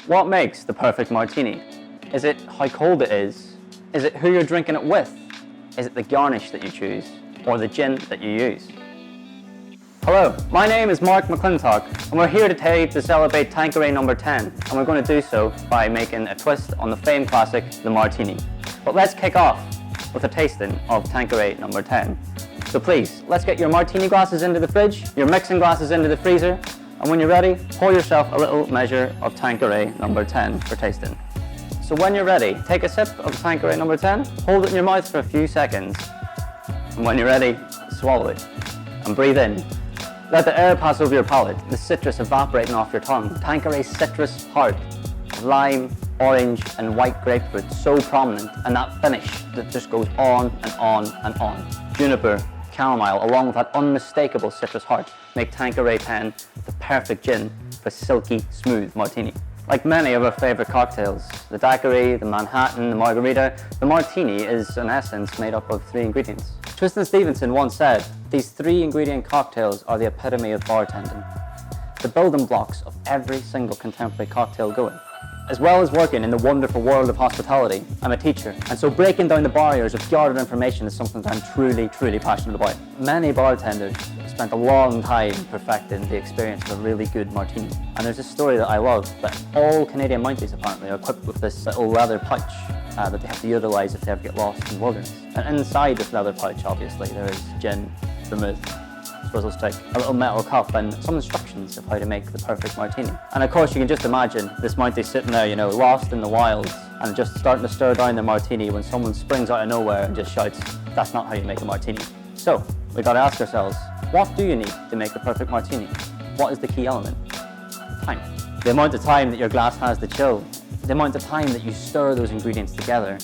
What makes the perfect martini? Is it how cold it is? Is it who you're drinking it with? Is it the garnish that you choose? Or the gin that you use? Hello, my name is Mark McClintock, and we're here today to celebrate Tanqueray No. 10, and we're going to do so by making a twist on the famed classic, the Martini. But let's kick off with a tasting of Tanqueray No. 10. So please, let's get your martini glasses into the fridge, your mixing glasses into the freezer, and when you're ready, pour yourself a little measure of Tanqueray No. 10 for tasting. So when you're ready, take a sip of Tanqueray No. 10, hold it in your mouth for a few seconds, and when you're ready, swallow it, and breathe in. Let the air pass over your palate, the citrus evaporating off your tongue. Tanqueray's citrus heart, lime, orange and white grapefruit so prominent, and that finish that just goes on and on and on. Juniper, chamomile, along with that unmistakable citrus heart, make Tanqueray 10 the perfect gin for silky, smooth martini. Like many of our favourite cocktails, the daiquiri, the Manhattan, the margarita, the martini is in essence made up of 3 ingredients. Tristan Stevenson once said, "These 3 ingredient cocktails are the epitome of bartending, the building blocks of every single contemporary cocktail going." As well as working in the wonderful world of hospitality, I'm a teacher, and so breaking down the barriers of gathered information is something that I'm truly passionate about. Many bartenders spent a long time perfecting the experience of a really good martini. And there's this story that I love, that all Canadian Mounties apparently are equipped with this little leather pouch that they have to utilise if they ever get lost in the wilderness. And inside this leather pouch, obviously, there is gin, vermouth, swizzle stick, a little metal cup, and some instructions of how to make the perfect martini. And of course, you can just imagine this Mountie sitting there, lost in the wilds, and just starting to stir down their martini when someone springs out of nowhere and just shouts, "That's not how you make a martini." So, we gotta ask ourselves, what do you need to make the perfect martini? What is the key element? Time. The amount of time that your glass has to chill, the amount of time that you stir those ingredients together,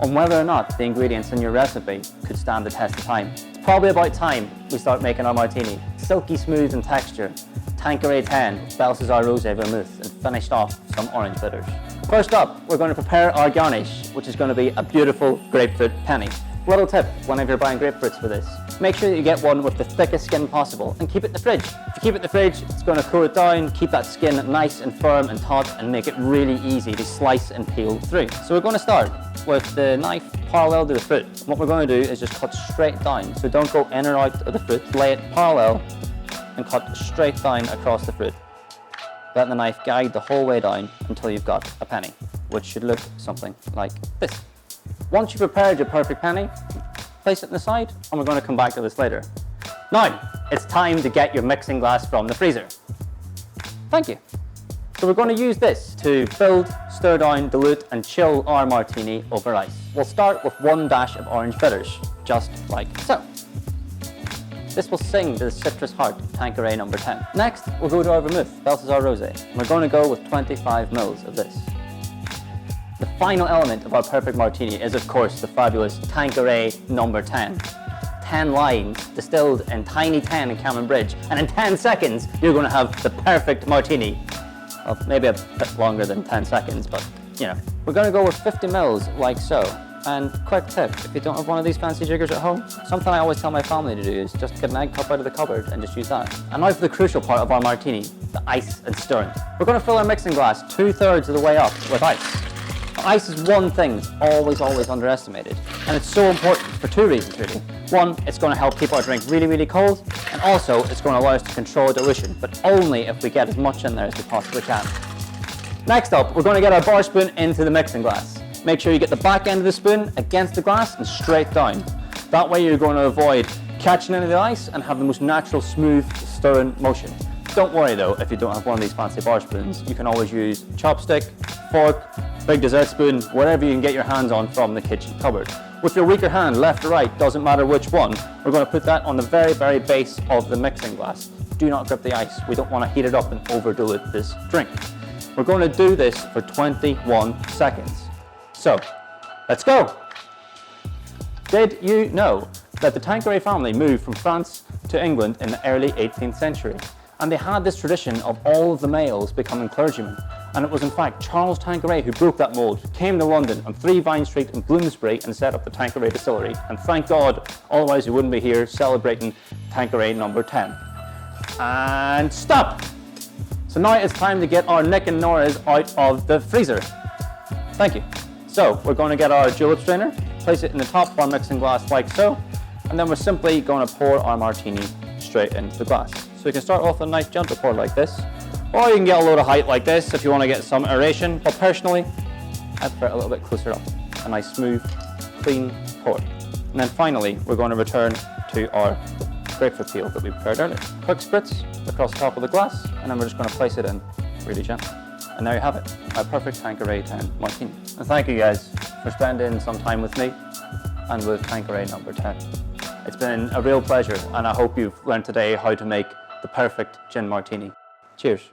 on whether or not the ingredients in your recipe could stand the test of time. It's probably about time we start making our martini. Silky smooth in texture, Tanqueray 10, Belsazar Rosé vermouth, and finished off with some orange bitters. First up, we're going to prepare our garnish, which is going to be a beautiful grapefruit penny. Little tip whenever you're buying grapefruits for this, make sure that you get one with the thickest skin possible and keep it in the fridge. If you keep it in the fridge, it's going to cool it down, keep that skin nice and firm and taut, and make it really easy to slice and peel through. So we're going to start with the knife parallel to the fruit. What we're going to do is just cut straight down, so don't go in or out of the fruit, lay it parallel and cut straight down across the fruit. Let the knife guide the whole way down until you've got a penny, which should look something like this. Once you've prepared your perfect penny, place it in the side, and we're going to come back to this later. Now, it's time to get your mixing glass from the freezer. Thank you. So we're going to use this to build, stir down, dilute and chill our martini over ice. We'll start with 1 dash of orange bitters, just like so. This will sing to the citrus heart of Tanqueray No. 10. Next, we'll go to our vermouth, Belsazar Rosé. We're going to go with 25 mils of this. The final element of our perfect martini is, of course, the fabulous Tanqueray No. 10. 10 limes distilled in tiny 10 in Cameron Bridge, and in 10 seconds, you're going to have the perfect martini. Well, maybe a bit longer than 10 seconds, but, We're going to go with 50 mils, like so. And quick tip, if you don't have one of these fancy jiggers at home, something I always tell my family to do is just get an egg cup out of the cupboard and just use that. And now for the crucial part of our martini, the ice and stirring. We're going to fill our mixing glass 2/3 of the way up with ice. Ice is one thing that's always underestimated, and it's so important for 2 reasons really. One, it's going to help keep our drink really cold, and also it's going to allow us to control dilution, but only if we get as much in there as we possibly can. Next up, we're going to get our bar spoon into the mixing glass. Make sure you get the back end of the spoon against the glass and straight down. That way you're going to avoid catching into the ice and have the most natural, smooth, stirring motion. Don't worry though, if you don't have one of these fancy bar spoons, you can always use chopstick, fork, big dessert spoon, whatever you can get your hands on from the kitchen cupboard. With your weaker hand, left or right, doesn't matter which one, we're going to put that on the very base of the mixing glass. Do not grip the ice, we don't want to heat it up and over dilute this drink. We're going to do this for 21 seconds. So, let's go! Did you know that the Tanqueray family moved from France to England in the early 18th century? And they had this tradition of all of the males becoming clergymen. And it was in fact Charles Tanqueray who broke that mould, came to London on 3 Vine Street in Bloomsbury and set up the Tanqueray Distillery. And thank God, otherwise we wouldn't be here celebrating Tanqueray No. 10. And stop! So now it's time to get our Nick and Nora's out of the freezer. Thank you. So we're going to get our julep strainer, place it in the top of our mixing glass like so, and then we're simply going to pour our martini straight into the glass. So you can start off with a nice gentle pour like this, or you can get a load of height like this if you want to get some aeration, but personally, I prefer it a little bit closer up. A nice smooth, clean pour. And then finally, we're going to return to our grapefruit peel that we prepared earlier. Quick spritz across the top of the glass, and then we're just going to place it in really gently. And there you have it, my perfect Tanqueray No Martini. And thank you guys for spending some time with me and with Tanqueray number 10. It's been a real pleasure, and I hope you've learned today how to make the perfect gin martini. Cheers.